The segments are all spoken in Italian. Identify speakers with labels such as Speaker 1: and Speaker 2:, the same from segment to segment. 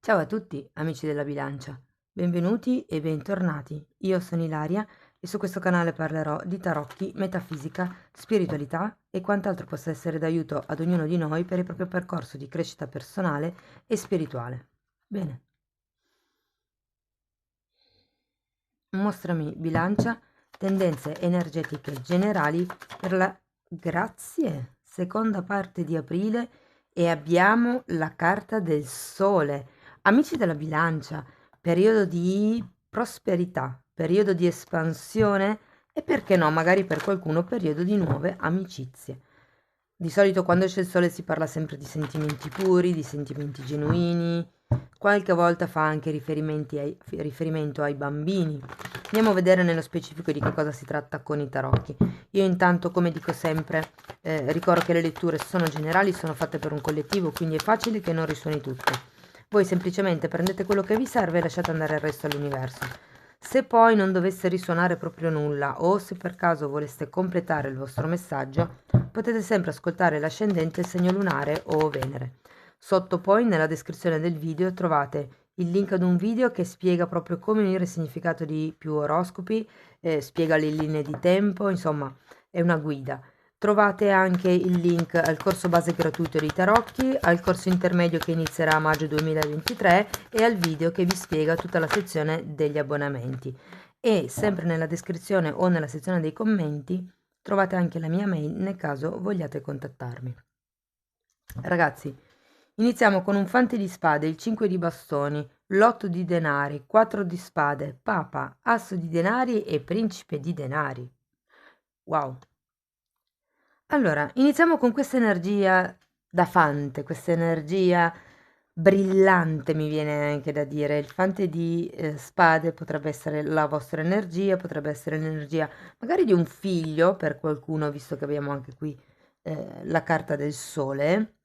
Speaker 1: Ciao a tutti, amici della bilancia. Benvenuti e bentornati. Io sono Ilaria e su questo canale parlerò di tarocchi, metafisica, spiritualità e quant'altro possa essere d'aiuto ad ognuno di noi per il proprio percorso di crescita personale e spirituale. Bene. Mostrami bilancia, tendenze energetiche generali per la seconda parte di aprile e abbiamo la carta del sole. Amici della bilancia, periodo di prosperità, periodo di espansione e perché no, magari per qualcuno periodo di nuove amicizie. Di solito quando c'è il sole si parla sempre di sentimenti puri, di sentimenti genuini, qualche volta fa anche riferimento ai bambini. Andiamo a vedere nello specifico di che cosa si tratta con i tarocchi. Io intanto, come dico sempre, ricordo che le letture sono generali, sono fatte per un collettivo, quindi è facile che non risuoni tutto. Voi semplicemente prendete quello che vi serve e lasciate andare il resto all'universo. Se poi non dovesse risuonare proprio nulla o se per caso voleste completare il vostro messaggio, potete sempre ascoltare l'ascendente, il segno lunare o Venere. Sotto poi nella descrizione del video trovate il link ad un video che spiega proprio come unire il significato di più oroscopi, spiega le linee di tempo, insomma è una guida. Trovate anche il link al corso base gratuito dei tarocchi, al corso intermedio che inizierà a maggio 2023 e al video che vi spiega tutta la sezione degli abbonamenti. E sempre nella descrizione o nella sezione dei commenti trovate anche la mia mail nel caso vogliate contattarmi. Ragazzi, iniziamo con un fante di spade, il 5 di bastoni, l'8 di denari, 4 di spade, papa, asso di denari e principe di denari. Wow. Allora, iniziamo con questa energia da fante, questa energia brillante mi viene anche da dire. Il fante di spade potrebbe essere la vostra energia, potrebbe essere l'energia magari di un figlio per qualcuno, visto che abbiamo anche qui la carta del sole.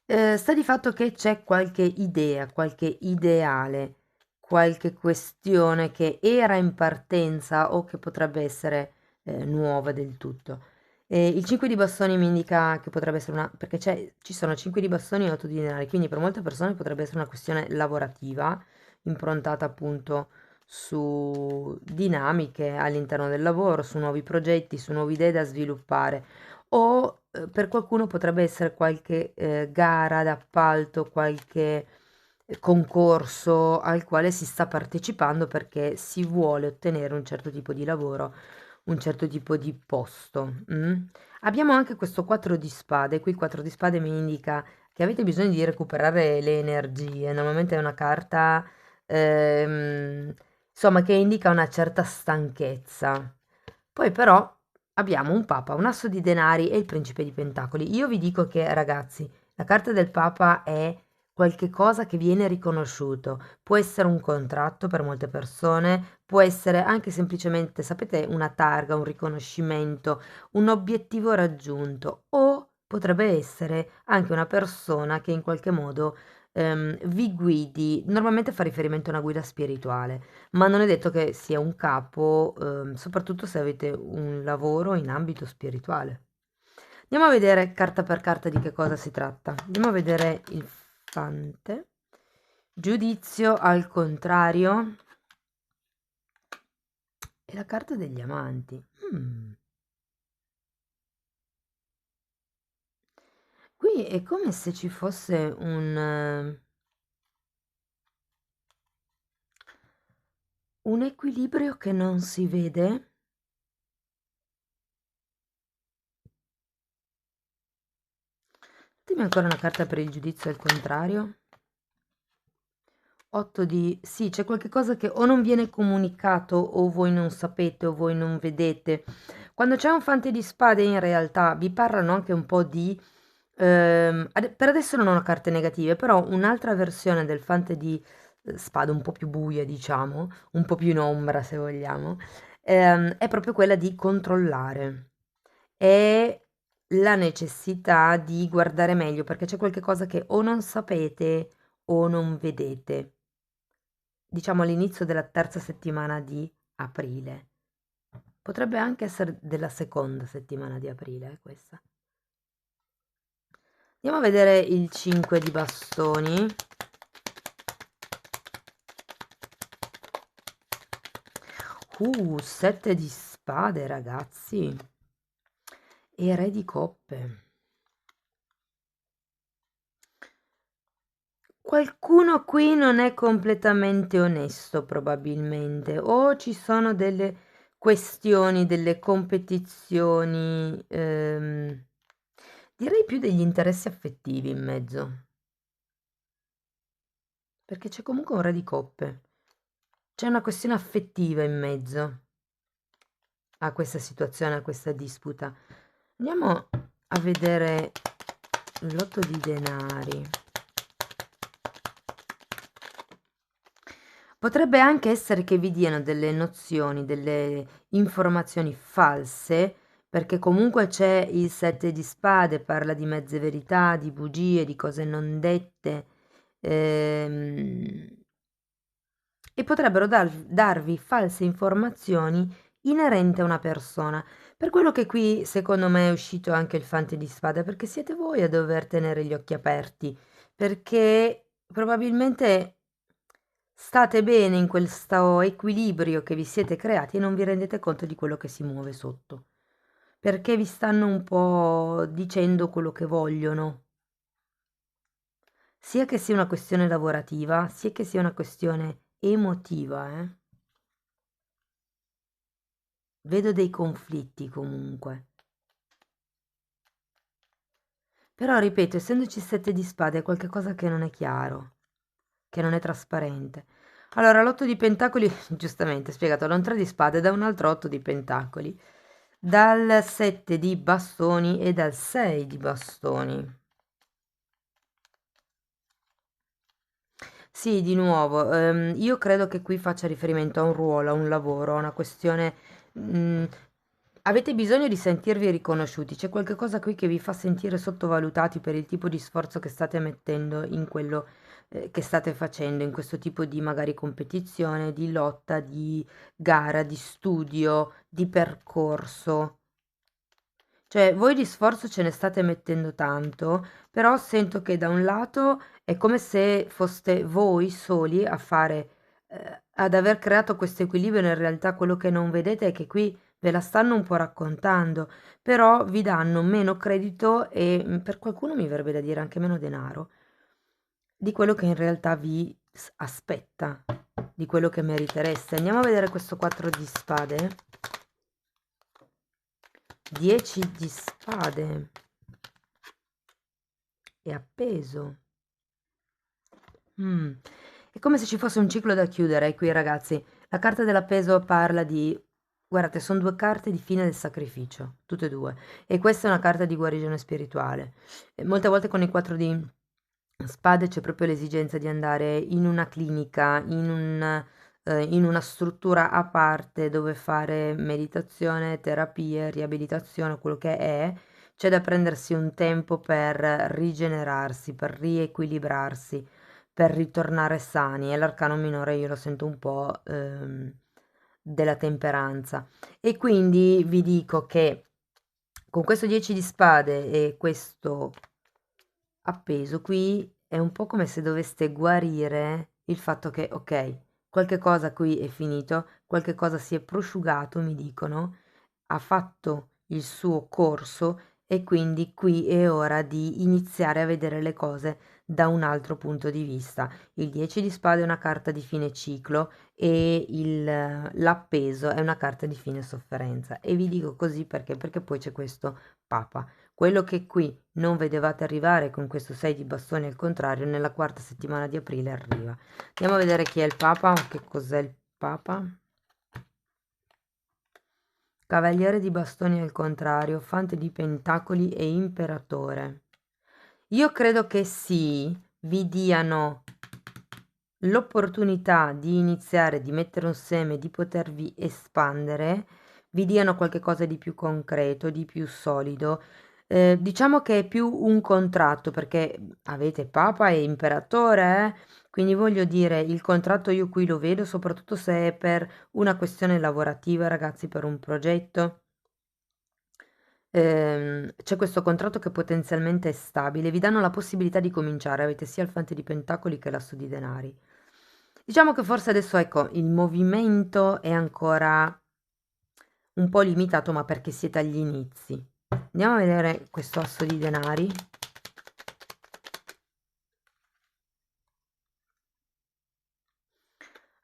Speaker 1: Sta di fatto che c'è qualche idea, qualche ideale, qualche questione che era in partenza o che potrebbe essere nuova del tutto. Il 5 di bastoni mi indica che potrebbe essere una... perché ci sono 5 di bastoni e 8 di denari, quindi per molte persone potrebbe essere una questione lavorativa, improntata appunto su dinamiche all'interno del lavoro, su nuovi progetti, su nuove idee da sviluppare o per qualcuno potrebbe essere qualche gara d'appalto, qualche concorso al quale si sta partecipando perché si vuole ottenere un certo tipo di lavoro, un certo tipo di posto. Abbiamo anche questo 4 di spade, qui il 4 di spade mi indica che avete bisogno di recuperare le energie, normalmente è una carta ehm, insomma che indica una certa stanchezza. Poi però abbiamo un papa, un asso di denari e il principe di pentacoli. Io vi dico che, ragazzi, la carta del papa è qualche cosa che viene riconosciuto. Può essere un contratto per molte persone, può essere anche semplicemente, sapete, una targa, un riconoscimento, un obiettivo raggiunto o potrebbe essere anche una persona che in qualche modo vi guidi. Normalmente fa riferimento a una guida spirituale, ma non è detto che sia un capo, soprattutto se avete un lavoro in ambito spirituale. Andiamo a vedere carta per carta di che cosa si tratta. Andiamo a vedere il fante. Giudizio al contrario. E la carta degli amanti. Qui è come se ci fosse un equilibrio che non si vede. Datemi ancora una carta per il giudizio al contrario. 8 di... Sì, c'è qualche cosa che o non viene comunicato o voi non sapete o voi non vedete. Quando c'è un fante di spade in realtà vi parlano anche un po' di... per adesso non ho carte negative, però un'altra versione del fante di spade un po' più buia, diciamo, un po' più in ombra se vogliamo, è proprio quella di controllare. È la necessità di guardare meglio perché c'è qualche cosa che o non sapete o non vedete. Diciamo all'inizio della terza settimana di aprile. Potrebbe anche essere della seconda settimana di aprile, questa. Andiamo a vedere il 5 di bastoni. Sette di spade, ragazzi. E re di coppe. Qualcuno qui non è completamente onesto, probabilmente, o ci sono delle questioni, delle competizioni, direi più degli interessi affettivi in mezzo, perché c'è comunque un re di coppe. C'è una questione affettiva in mezzo a questa situazione, a questa disputa. Andiamo a vedere l'otto di denari. Potrebbe anche essere che vi diano delle nozioni, delle informazioni false, perché comunque c'è il sette di spade, parla di mezze verità, di bugie, di cose non dette, ehm, e potrebbero darvi false informazioni inerenti a una persona. Per quello che qui secondo me è uscito anche il fante di spade, perché siete voi a dover tenere gli occhi aperti, perché probabilmente state bene in questo equilibrio che vi siete creati e non vi rendete conto di quello che si muove sotto, perché vi stanno un po' dicendo quello che vogliono, sia che sia una questione lavorativa, sia che sia una questione emotiva, eh. Vedo dei conflitti comunque. Però ripeto, essendoci sette di spade è qualcosa che non è chiaro, che non è trasparente. Allora, l'otto di pentacoli, giustamente spiegato da un tre di spade, da un altro otto di pentacoli, dal 7 di bastoni e dal 6 di bastoni. Sì, di nuovo, io credo che qui faccia riferimento a un ruolo, a un lavoro, a una questione. mm, Avete bisogno di sentirvi riconosciuti, c'è qualche cosa qui che vi fa sentire sottovalutati per il tipo di sforzo che state mettendo in quello, che state facendo, in questo tipo di magari competizione, di lotta, di gara, di studio, di percorso. Cioè, voi di sforzo ce ne state mettendo tanto, però sento che da un lato è come se foste voi soli a fare, ad aver creato questo equilibrio, in realtà quello che non vedete è che qui ve la stanno un po' raccontando, però vi danno meno credito e per qualcuno mi verrebbe da dire anche meno denaro di quello che in realtà vi aspetta, di quello che meritereste. Andiamo a vedere questo 4 di spade. 10 di spade. È appeso. È come se ci fosse un ciclo da chiudere qui, ragazzi. La carta dell'appeso parla di... Guardate, sono due carte di fine del sacrificio, tutte e due. E questa è una carta di guarigione spirituale. E molte volte con i quattro di spade c'è proprio l'esigenza di andare in una clinica, in una struttura a parte dove fare meditazione, terapie, riabilitazione, quello che è. C'è da prendersi un tempo per rigenerarsi, per riequilibrarsi, per ritornare sani. E l'arcano minore io lo sento un po' della temperanza. E quindi vi dico che con questo 10 di spade e questo appeso qui è un po' come se doveste guarire il fatto che, ok, qualche cosa qui è finito, qualche cosa si è prosciugato, mi dicono, ha fatto il suo corso e quindi qui è ora di iniziare a vedere le cose da un altro punto di vista. Il 10 di spade è una carta di fine ciclo e l'appeso è una carta di fine sofferenza. E vi dico così perché poi c'è questo papa. Quello che qui non vedevate arrivare con questo 6 di bastoni al contrario, nella quarta settimana di aprile arriva. Andiamo a vedere chi è il papa, che cos'è il papa. Cavaliere di bastoni al contrario, fante di pentacoli e imperatore. Io credo che sì, vi diano l'opportunità di iniziare, di mettere un seme, di potervi espandere, vi diano qualche cosa di più concreto, di più solido. Diciamo che è più un contratto perché avete Papa e Imperatore, quindi voglio dire, il contratto io qui lo vedo soprattutto se è per una questione lavorativa, ragazzi, per un progetto. c'è questo contratto che potenzialmente è stabile, vi danno la possibilità di cominciare, avete sia il Fante di Pentacoli che l'asso di denari. Diciamo che forse adesso, ecco, il movimento è ancora un po' limitato, ma perché siete agli inizi. Andiamo a vedere questo asso di denari.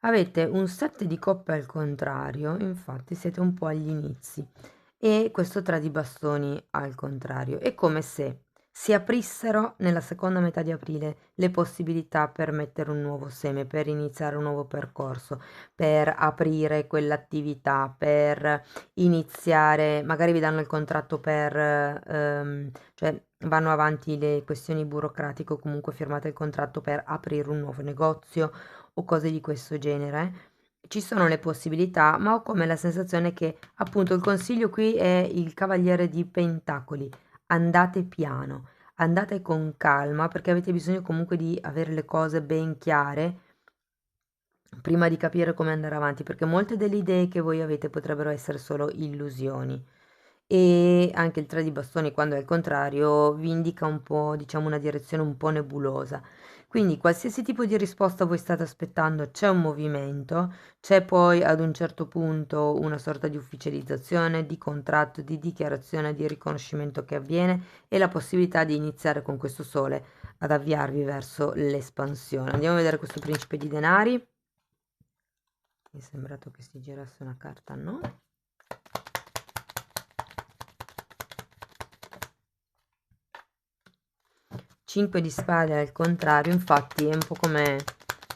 Speaker 1: Avete un 7 di coppe al contrario, infatti siete un po' agli inizi, e questo 3 di bastoni al contrario. È come se si aprissero nella seconda metà di aprile le possibilità per mettere un nuovo seme, per iniziare un nuovo percorso, per aprire quell'attività, per iniziare, magari vi danno il contratto per, cioè vanno avanti le questioni burocratiche o comunque firmate il contratto per aprire un nuovo negozio o cose di questo genere. Ci sono le possibilità, ma ho come la sensazione che appunto il consiglio qui è il cavaliere di pentacoli. Andate piano, andate con calma perché avete bisogno comunque di avere le cose ben chiare prima di capire come andare avanti, perché molte delle idee che voi avete potrebbero essere solo illusioni. E anche il 3 di bastoni, quando è il contrario, vi indica un po', diciamo, una direzione un po' nebulosa. Quindi qualsiasi tipo di risposta voi state aspettando, c'è un movimento, c'è poi ad un certo punto una sorta di ufficializzazione, di contratto, di dichiarazione, di riconoscimento che avviene e la possibilità di iniziare con questo sole ad avviarvi verso l'espansione. Andiamo a vedere questo principe di denari. Mi è sembrato che si girasse una carta, no? 5 di spade al contrario, infatti è un po' come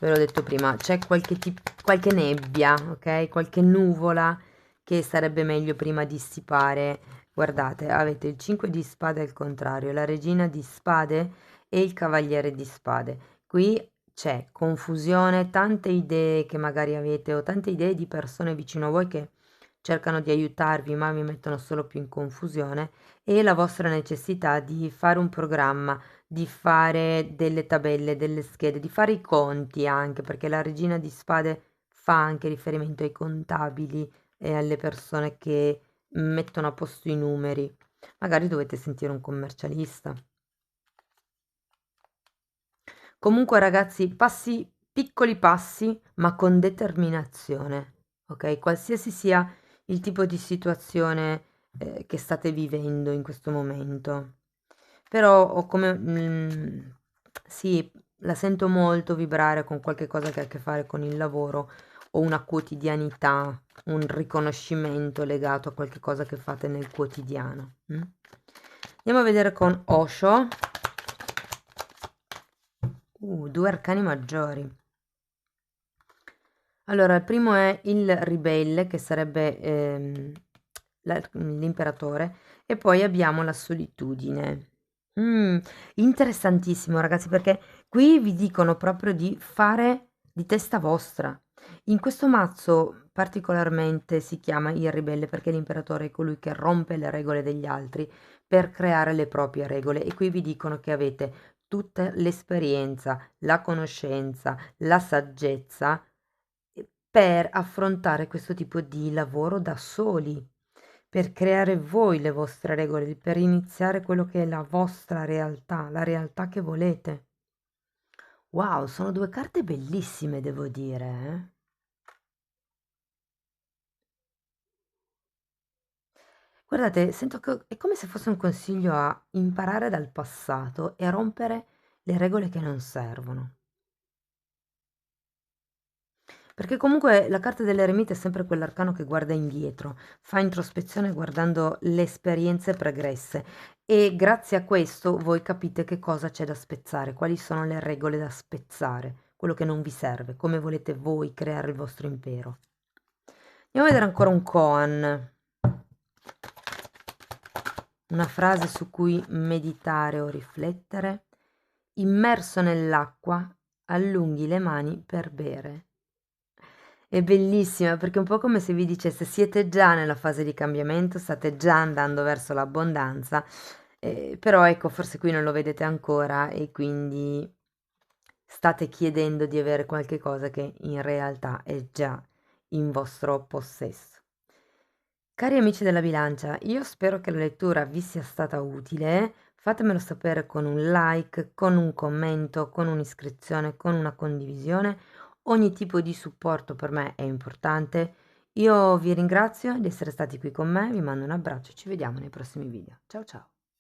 Speaker 1: ve l'ho detto prima, c'è qualche nebbia, ok? Qualche nuvola che sarebbe meglio prima dissipare. Guardate, avete il 5 di spade al contrario, la regina di spade e il cavaliere di spade. Qui c'è confusione, tante idee che magari avete o tante idee di persone vicino a voi che cercano di aiutarvi ma vi mettono solo più in confusione e la vostra necessità di fare un programma, di fare delle tabelle, delle schede, di fare i conti anche, perché la regina di spade fa anche riferimento ai contabili e alle persone che mettono a posto i numeri. Magari dovete sentire un commercialista. Comunque ragazzi, passi, piccoli passi, ma con determinazione, ok? Qualsiasi sia il tipo di situazione che state vivendo in questo momento. Però ho come, sì, la sento molto vibrare con qualche cosa che ha a che fare con il lavoro o una quotidianità, un riconoscimento legato a qualche cosa che fate nel quotidiano. Andiamo a vedere con Osho. Due arcani maggiori. Allora, il primo è il ribelle, che sarebbe l'imperatore, e poi abbiamo la solitudine. Mm, interessantissimo, ragazzi, perché qui vi dicono proprio di fare di testa vostra. In questo mazzo particolarmente si chiama il ribelle perché l'imperatore è colui che rompe le regole degli altri per creare le proprie regole e qui vi dicono che avete tutta l'esperienza, la conoscenza, la saggezza per affrontare questo tipo di lavoro da soli, per creare voi le vostre regole, per iniziare quello che è la vostra realtà, la realtà che volete. Wow, sono due carte bellissime, devo dire, eh. Guardate, sento che è come se fosse un consiglio a imparare dal passato e a rompere le regole che non servono. Perché comunque la carta dell'eremita è sempre quell'arcano che guarda indietro, fa introspezione guardando le esperienze pregresse e grazie a questo voi capite che cosa c'è da spezzare, quali sono le regole da spezzare, quello che non vi serve, come volete voi creare il vostro impero. Andiamo a vedere ancora un koan, una frase su cui meditare o riflettere. Immerso nell'acqua, allunghi le mani per bere. È bellissima perché è un po' come se vi dicesse siete già nella fase di cambiamento, state già andando verso l'abbondanza, però ecco, forse qui non lo vedete ancora e quindi state chiedendo di avere qualche cosa che in realtà è già in vostro possesso. Cari amici della bilancia, io spero che la lettura vi sia stata utile. Fatemelo sapere con un like, con un commento, con un'iscrizione, con una condivisione. Ogni tipo di supporto per me è importante. Io vi ringrazio di essere stati qui con me, vi mando un abbraccio e ci vediamo nei prossimi video. Ciao ciao!